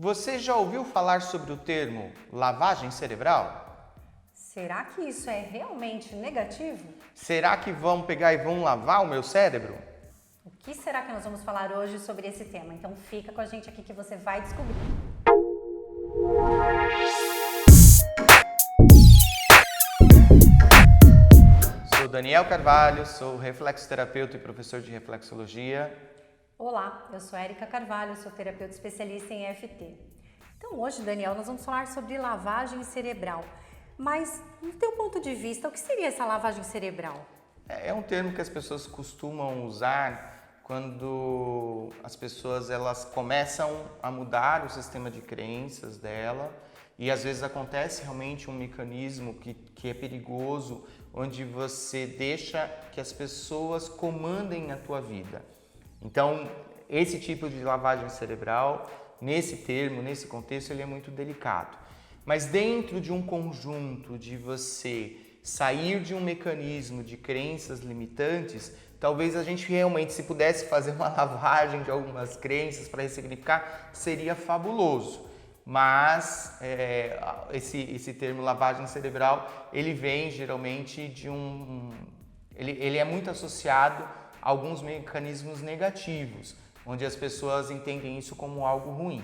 Você já ouviu falar sobre o termo lavagem cerebral? Será que isso é realmente negativo? Será que vão pegar e vão lavar o meu cérebro? O que será que nós vamos falar hoje sobre esse tema? Então fica com a gente aqui que você vai descobrir. Sou Daniel Carvalho, sou reflexoterapeuta e professor de reflexologia. Olá, eu sou Érica Carvalho, sou terapeuta especialista em EFT. Então hoje, Daniel, nós vamos falar sobre lavagem cerebral. Mas, no teu ponto de vista, o que seria essa lavagem cerebral? É um termo que as pessoas costumam usar quando as pessoas elas começam a mudar o sistema de crenças dela e às vezes acontece realmente um mecanismo que é perigoso, onde você deixa que as pessoas comandem a tua vida. Então, esse tipo de lavagem cerebral, nesse termo, nesse contexto, ele é muito delicado. Mas dentro de um conjunto de você sair de um mecanismo de crenças limitantes, talvez a gente realmente, se pudesse fazer uma lavagem de algumas crenças para ressignificar, seria fabuloso. Mas esse termo lavagem cerebral, ele vem geralmente de ele é muito associado a alguns mecanismos negativos, onde as pessoas entendem isso como algo ruim.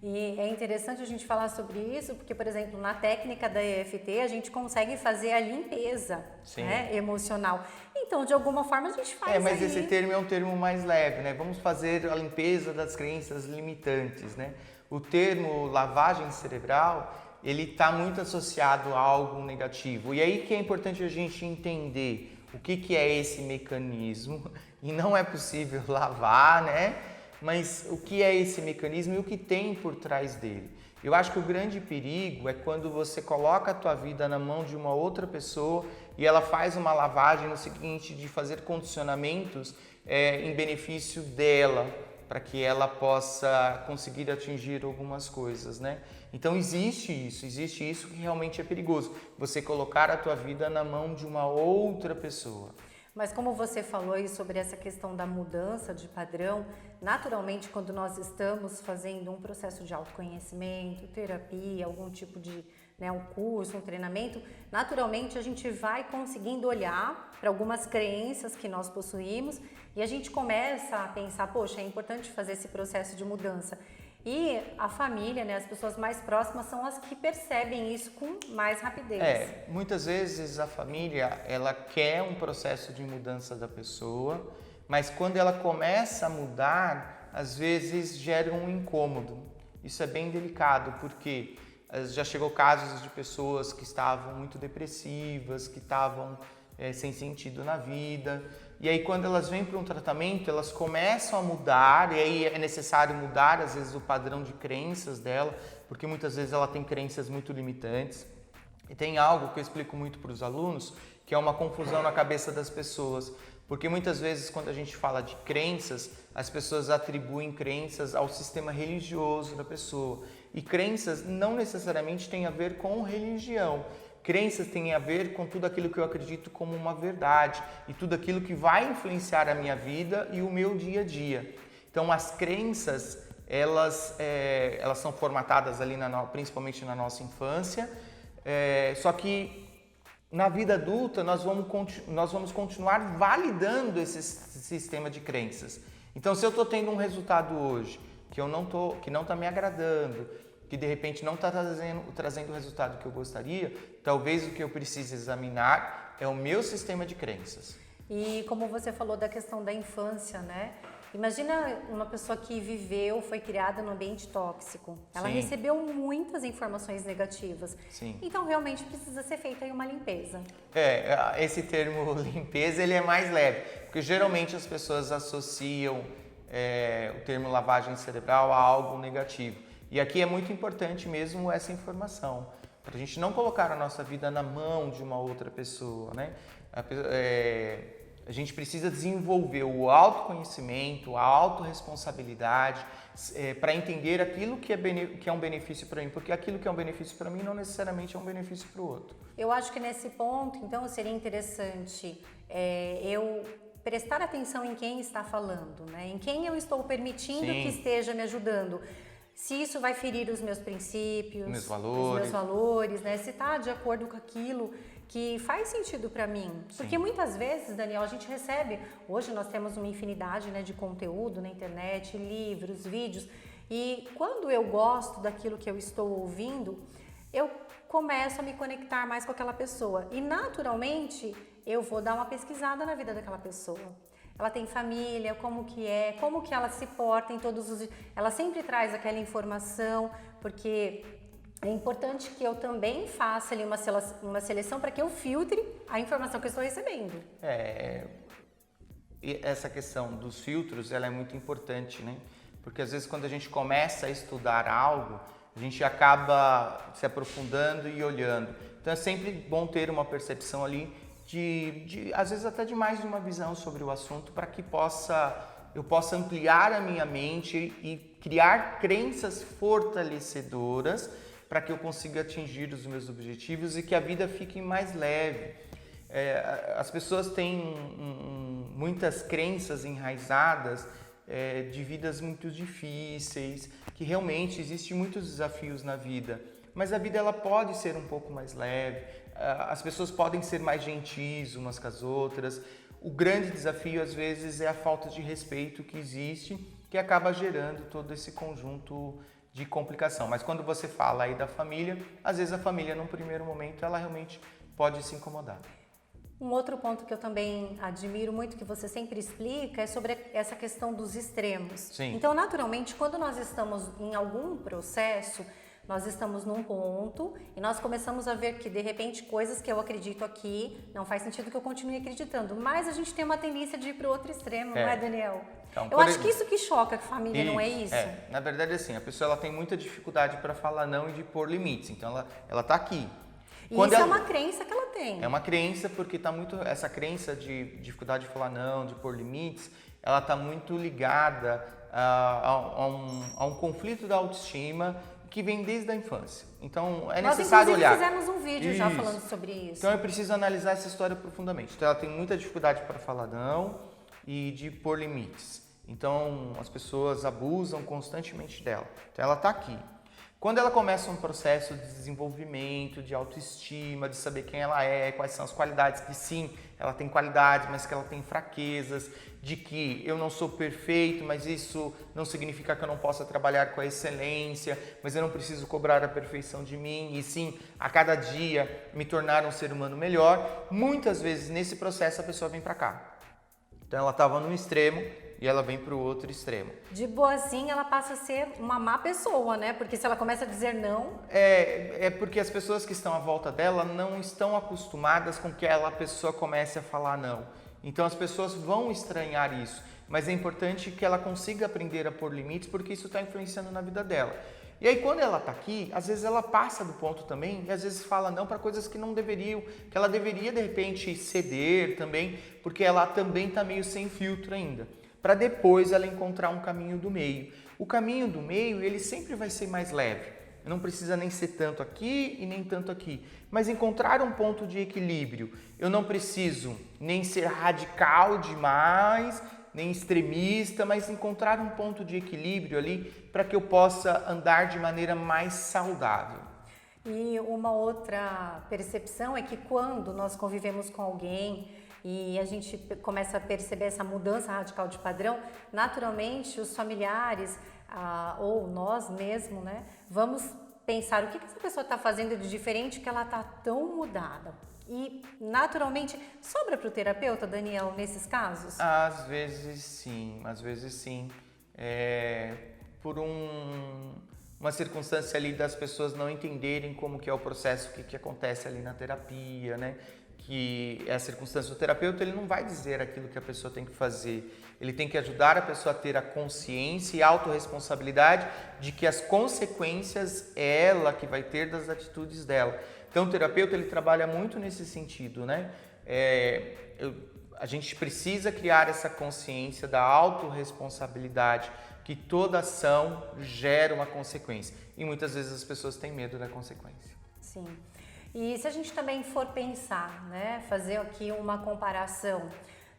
E é interessante a gente falar sobre isso, porque, por exemplo, na técnica da EFT, a gente consegue fazer a limpeza, né, emocional. Então, de alguma forma, a gente faz mas esse termo é um termo mais leve, né? Vamos fazer a limpeza das crenças limitantes, né? O termo lavagem cerebral, ele está muito associado a algo negativo. E aí que é importante a gente entender o que é esse mecanismo. E não é possível lavar, né? Mas o que é esse mecanismo e o que tem por trás dele? Eu acho que o grande perigo é quando você coloca a tua vida na mão de uma outra pessoa e ela faz uma lavagem no seguinte de fazer condicionamentos em benefício dela, para que ela possa conseguir atingir algumas coisas, né? Então existe isso que realmente é perigoso, você colocar a tua vida na mão de uma outra pessoa. Mas como você falou aí sobre essa questão da mudança de padrão, naturalmente quando nós estamos fazendo um processo de autoconhecimento, terapia, algum tipo de um curso, um treinamento, naturalmente a gente vai conseguindo olhar para algumas crenças que nós possuímos e a gente começa a pensar, poxa, é importante fazer esse processo de mudança. E a família, né, as pessoas mais próximas são as que percebem isso com mais rapidez. Muitas vezes a família, ela quer um processo de mudança da pessoa, mas quando ela começa a mudar, às vezes gera um incômodo. Isso é bem delicado, porque já chegou casos de pessoas que estavam muito depressivas, que estavam sem sentido na vida. E aí quando elas vêm para um tratamento, elas começam a mudar, e aí é necessário mudar às vezes o padrão de crenças dela, porque muitas vezes ela tem crenças muito limitantes. E tem algo que eu explico muito para os alunos, que é uma confusão na cabeça das pessoas. Porque muitas vezes quando a gente fala de crenças, as pessoas atribuem crenças ao sistema religioso da pessoa. E crenças não necessariamente têm a ver com religião. Crenças têm a ver com tudo aquilo que eu acredito como uma verdade e tudo aquilo que vai influenciar a minha vida e o meu dia a dia. Então, as crenças, elas são formatadas ali, principalmente na nossa infância, só que na vida adulta nós vamos continuar validando esse sistema de crenças. Então, se eu estou tendo um resultado hoje que não está me agradando, que de repente não está trazendo o resultado que eu gostaria, talvez o que eu precise examinar é o meu sistema de crenças. E como você falou da questão da infância, né? Imagina uma pessoa que foi criada num ambiente tóxico. Ela recebeu muitas informações negativas. Sim. Então, realmente precisa ser feita aí uma limpeza. Esse termo limpeza, ele é mais leve, porque geralmente as pessoas associam o termo lavagem cerebral a algo negativo. E aqui é muito importante mesmo essa informação, para a gente não colocar a nossa vida na mão de uma outra pessoa, né? A gente precisa desenvolver o autoconhecimento, a autorresponsabilidade, para entender aquilo que é um benefício para mim, porque aquilo que é um benefício para mim não necessariamente é um benefício para o outro. Eu acho que nesse ponto, então, seria interessante eu prestar atenção em quem está falando, né? Em quem eu estou permitindo que esteja me ajudando. se isso vai ferir os meus princípios, Meus os valores. meus valores, né? Se está de acordo com aquilo que faz sentido para mim. Porque muitas vezes, Daniel, a gente recebe, hoje nós temos uma infinidade, né, de conteúdo na internet, livros, vídeos, e quando eu gosto daquilo que eu estou ouvindo, eu começo a me conectar mais com aquela pessoa e naturalmente eu vou dar uma pesquisada na vida daquela pessoa. Ela tem família, como que ela se porta em todos os... Ela sempre traz aquela informação, porque é importante que eu também faça ali uma seleção para que eu filtre a informação que eu estou recebendo. E essa questão dos filtros, ela é muito importante, né? Porque às vezes quando a gente começa a estudar algo, a gente acaba se aprofundando e olhando. Então é sempre bom ter uma percepção ali às vezes até de mais de uma visão sobre o assunto para que eu possa ampliar a minha mente e criar crenças fortalecedoras para que eu consiga atingir os meus objetivos e que a vida fique mais leve. As pessoas têm muitas crenças enraizadas de vidas muito difíceis, que realmente existem muitos desafios na vida, mas a vida ela pode ser um pouco mais leve, as pessoas podem ser mais gentis umas com as outras. O grande desafio às vezes é a falta de respeito que existe, que acaba gerando todo esse conjunto de complicação. Mas quando você fala aí da família, às vezes a família num primeiro momento ela realmente pode se incomodar. Um outro ponto que eu também admiro muito, que você sempre explica, é sobre essa questão dos extremos. Sim. Então, naturalmente, quando nós estamos em algum processo, nós estamos num ponto e nós começamos a ver que, de repente, coisas que eu acredito aqui não faz sentido que eu continue acreditando. Mas a gente tem uma tendência de ir para o outro extremo, não é, Daniel? Então, eu acho que isso que choca a família, não é isso? Na verdade, assim, a pessoa ela tem muita dificuldade para falar não e de pôr limites. Então, ela tá aqui. Isso é uma crença que ela tem. É uma crença porque tá muito essa crença de dificuldade de falar não, de pôr limites, ela tá muito ligada a um conflito da autoestima que vem desde a infância. Então é necessário olhar. Nós inclusive fizemos um vídeo já falando sobre isso. Então eu preciso analisar essa história profundamente. Então ela tem muita dificuldade para falar não e de pôr limites. Então as pessoas abusam constantemente dela. Então ela tá aqui. Quando ela começa um processo de desenvolvimento, de autoestima, de saber quem ela é, quais são as qualidades, que sim, ela tem qualidades, mas que ela tem fraquezas, de que eu não sou perfeito, mas isso não significa que eu não possa trabalhar com a excelência, mas eu não preciso cobrar a perfeição de mim, e sim, a cada dia me tornar um ser humano melhor. Muitas vezes nesse processo a pessoa vem para cá. Então ela estava num extremo, e ela vem para o outro extremo. De boazinha, ela passa a ser uma má pessoa, né? Porque se ela começa a dizer não... É porque as pessoas que estão à volta dela não estão acostumadas com que a pessoa comece a falar não. Então as pessoas vão estranhar isso. Mas é importante que ela consiga aprender a pôr limites, porque isso está influenciando na vida dela. E aí quando ela está aqui, às vezes ela passa do ponto também e às vezes fala não para coisas que não deveriam, que ela deveria de repente ceder também, porque ela também está meio sem filtro ainda. Para depois ela encontrar um caminho do meio. O caminho do meio, ele sempre vai ser mais leve. Não precisa nem ser tanto aqui e nem tanto aqui. Mas encontrar um ponto de equilíbrio. Eu não preciso nem ser radical demais, nem extremista, mas encontrar um ponto de equilíbrio ali para que eu possa andar de maneira mais saudável. E uma outra percepção é que quando nós convivemos com alguém e a gente começa a perceber essa mudança radical de padrão, naturalmente os familiares ou nós mesmos, né, vamos pensar o que essa pessoa está fazendo de diferente que ela está tão mudada. E naturalmente sobra para o terapeuta, Daniel, nesses casos? Às vezes sim. Por uma circunstância ali das pessoas não entenderem como que é o processo, o que acontece ali na terapia, né? Que é a circunstância do terapeuta, ele não vai dizer aquilo que a pessoa tem que fazer. Ele tem que ajudar a pessoa a ter a consciência e a autorresponsabilidade de que as consequências é ela que vai ter das atitudes dela. Então o terapeuta ele trabalha muito nesse sentido, né? A gente precisa criar essa consciência da autorresponsabilidade, que toda ação gera uma consequência. E muitas vezes as pessoas têm medo da consequência. Sim. E se a gente também for pensar, né, fazer aqui uma comparação,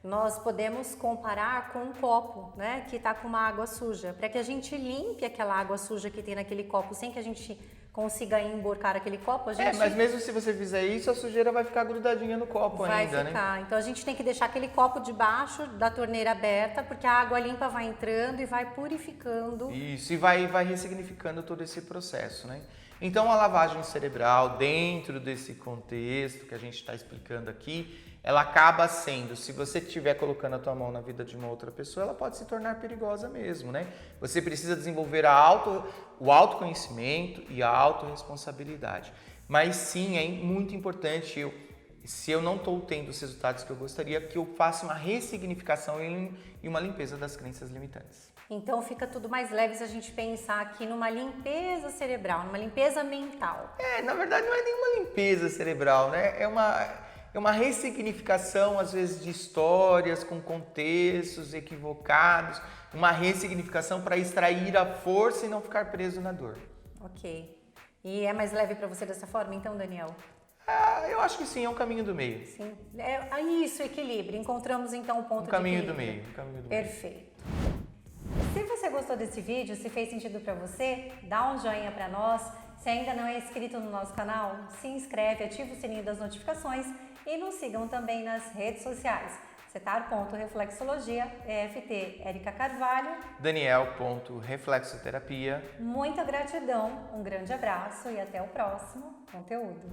nós podemos comparar com um copo, né, que está com uma água suja, para que a gente limpe aquela água suja que tem naquele copo, sem que a gente consiga emborcar aquele copo, a gente... mas mesmo se você fizer isso, a sujeira vai ficar grudadinha no copo ainda, né? Vai ficar. Então a gente tem que deixar aquele copo debaixo da torneira aberta, porque a água limpa vai entrando e vai purificando. Isso, e vai ressignificando todo esse processo, né? Então a lavagem cerebral, dentro desse contexto que a gente está explicando aqui, ela acaba sendo, se você estiver colocando a tua mão na vida de uma outra pessoa, ela pode se tornar perigosa mesmo, né? Você precisa desenvolver o autoconhecimento e a autorresponsabilidade. Mas sim, é muito importante, se eu não estou tendo os resultados que eu gostaria, que eu faça uma ressignificação e uma limpeza das crenças limitantes. Então fica tudo mais leve se a gente pensar aqui numa limpeza cerebral, numa limpeza mental. Na verdade não é nenhuma limpeza cerebral, né? É uma ressignificação, às vezes, de histórias com contextos equivocados, uma ressignificação para extrair a força e não ficar preso na dor. Ok. E é mais leve para você dessa forma, então, Daniel? Eu acho que sim, é um caminho do meio. Sim. Isso, equilíbrio. Encontramos, então, o ponto de equilíbrio. Um caminho do meio. Perfeito. Se você gostou desse vídeo, se fez sentido para você, dá um joinha para nós. Se ainda não é inscrito no nosso canal, se inscreve, ativa o sininho das notificações e nos sigam também nas redes sociais. Cetar.reflexologia, EFT Érica Carvalho, Daniel.reflexoterapia. Muita gratidão, um grande abraço e até o próximo conteúdo.